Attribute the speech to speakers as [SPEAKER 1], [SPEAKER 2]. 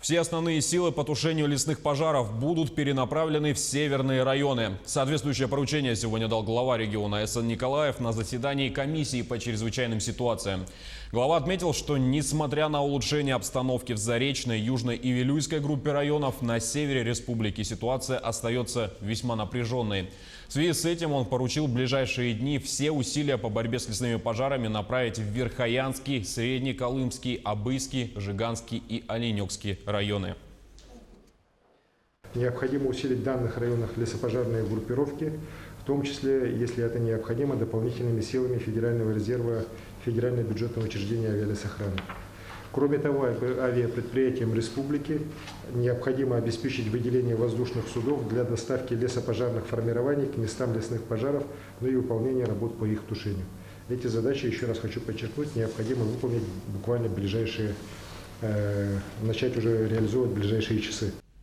[SPEAKER 1] Все основные силы по тушению лесных пожаров будут перенаправлены в северные районы. Соответствующее поручение сегодня дал глава региона СН Николаев на заседании комиссии по чрезвычайным ситуациям. Глава отметил, что несмотря на улучшение обстановки в Заречной, Южной и Вилюйской группе районов, на севере республики ситуация остается весьма напряженной. В связи с этим он поручил в ближайшие дни все усилия по борьбе с лесными пожарами направить в Верхоянский, Среднеколымский, Абыйский, Жиганский и Оленёкский районы.
[SPEAKER 2] Необходимо усилить в данных районах лесопожарные группировки, в том числе, если это необходимо, дополнительными силами Федерального резерва Федерального бюджетного учреждения авиалесохраны. Кроме того, авиапредприятиям республики необходимо обеспечить выделение воздушных судов для доставки лесопожарных формирований к местам лесных пожаров, ну и выполнения работ по их тушению. Эти задачи, еще раз хочу подчеркнуть, необходимо выполнить буквально в ближайшие, начать уже реализовывать в ближайшие часы.